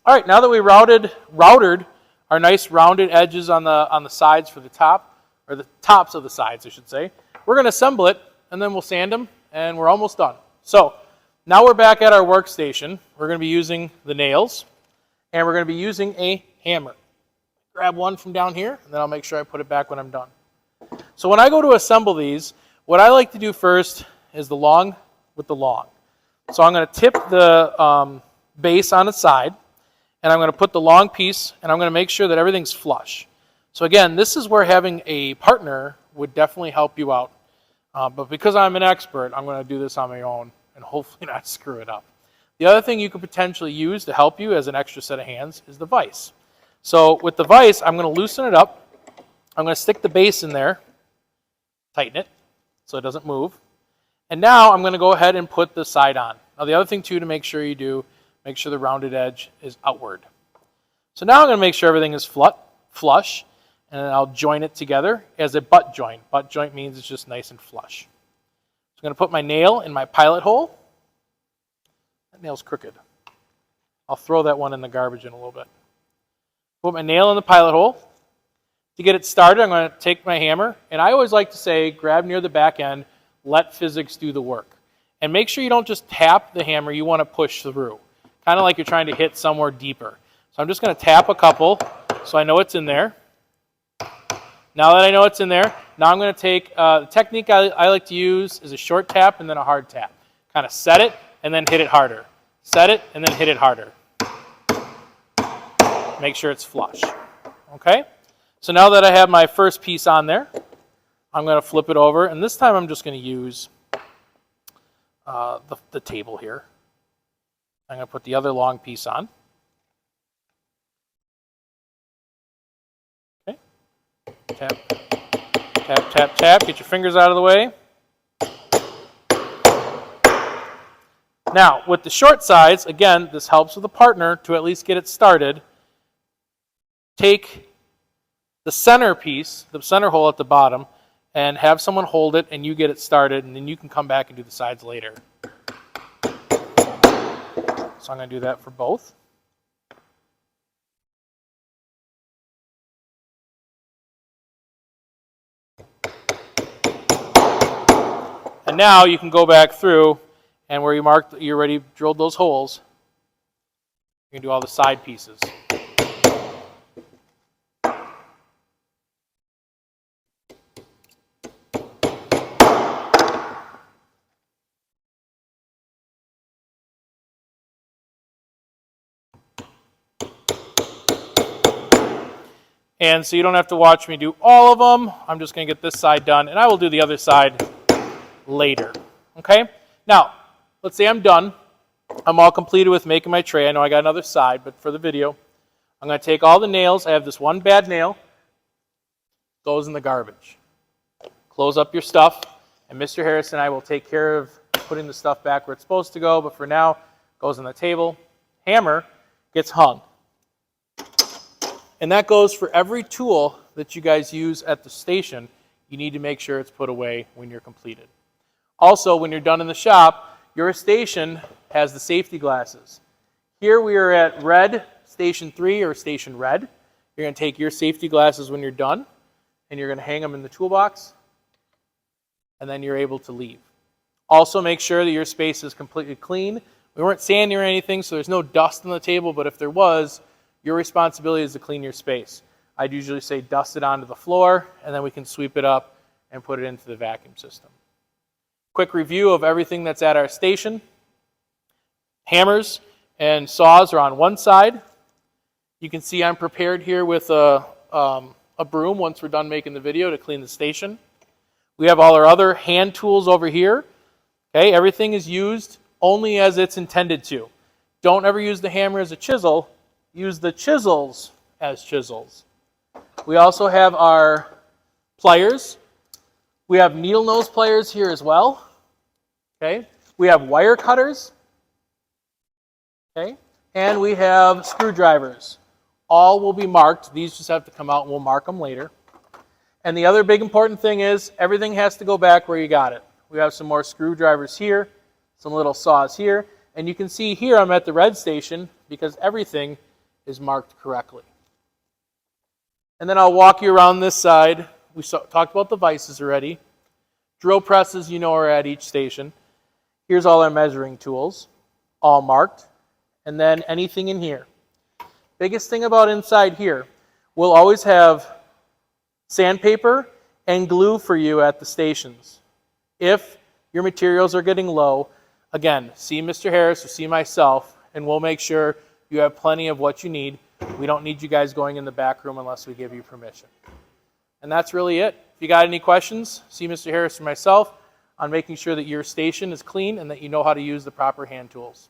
All right, now that we routed our nice rounded edges on the sides for the top, or the tops of the sides, I should say, we're going to assemble it, and then we'll sand them, and we're almost done. So now we're back at our workstation. We're going to be using the nails, and we're going to be using a hammer. Grab one from down here, and then I'll make sure I put it back when I'm done. So when I go to assemble these, what I like to do first is the long with the long. So I'm going to tip the base on its side, and I'm going to put the long piece, and I'm going to make sure that everything's flush. So again, this is where having a partner would definitely help you out. But because I'm an expert, I'm going to do this on my own and hopefully not screw it up. The other thing you could potentially use to help you as an extra set of hands is the vise. So with the vise, I'm going to loosen it up. I'm going to stick the base in there, tighten it so it doesn't move. And now I'm going to go ahead and put the side on. Now the other thing too to make sure you do, make sure the rounded edge is outward. So now I'm going to make sure everything is flush, and then I'll join it together as a butt joint. Butt joint means it's just nice and flush. So I'm going to put my nail in my pilot hole. That nail's crooked. I'll throw that one in the garbage in a little bit. Put my nail in the pilot hole. To get it started, I'm going to take my hammer, and I always like to say, grab near the back end, let physics do the work. And make sure you don't just tap the hammer, you want to push through. Kind of like you're trying to hit somewhere deeper. So I'm just going to tap a couple so I know it's in there. Now that I know it's in there, now I'm going to take, the technique I like to use is a short tap and then a hard tap. Kind of set it and then hit it harder. Set it and then hit it harder. Make sure it's flush. Okay? So now that I have my first piece on there, I'm going to flip it over, and this time I'm just going to use the table here. I'm going to put the other long piece on. Okay. Tap, tap, tap, tap. Get your fingers out of the way. Now, with the short sides, again, this helps with a partner to at least get it started. Take the center piece, the center hole at the bottom, and have someone hold it, and you get it started, and then you can come back and do the sides later. So I'm going to do that for both. And now you can go back through, and where you marked, you already drilled those holes, you can do all the side pieces. And so you don't have to watch me do all of them. I'm just going to get this side done, and I will do the other side later. Okay? Now, let's say I'm done. I'm all completed with making my tray. I know I got another side, but for the video, I'm going to take all the nails. I have this one bad nail. Goes in the garbage. Close up your stuff, and Mr. Harris and I will take care of putting the stuff back where it's supposed to go, but for now, goes on the table. Hammer gets hung. And that goes for every tool that you guys use at the station. You need to make sure it's put away when you're completed. Also, when you're done in the shop, your station has the safety glasses. Here we are at red, station 3 or station red. You're going to take your safety glasses when you're done, and you're going to hang them in the toolbox, and then you're able to leave. Also, make sure that your space is completely clean. We weren't sanding or anything, so there's no dust on the table, but if there was, your responsibility is to clean your space. I'd usually say dust it onto the floor, and then we can sweep it up and put it into the vacuum system. Quick review of everything that's at our station. Hammers and saws are on one side. You can see I'm prepared here with a broom once we're done making the video to clean the station. We have all our other hand tools over here. Okay, everything is used only as it's intended to. Don't ever use the hammer as a chisel. Use the chisels as chisels. We also have our pliers. We have needle nose pliers here as well. Okay. We have wire cutters. Okay. And we have screwdrivers. All will be marked. These just have to come out and we'll mark them later. And the other big important thing is everything has to go back where you got it. We have some more screwdrivers here, some little saws here. And you can see here I'm at the red station because everything is marked correctly. And then I'll walk you around this side. We talked about the vices already. Drill presses, you know, are at each station. Here's all our measuring tools, all marked. And then anything in here. Biggest thing about inside here, we'll always have sandpaper and glue for you at the stations. If your materials are getting low, again, see Mr. Harris or see myself, and we'll make sure you have plenty of what you need. We don't need you guys going in the back room unless we give you permission. And that's really it. If you got any questions, see Mr. Harris or myself on making sure that your station is clean and that you know how to use the proper hand tools.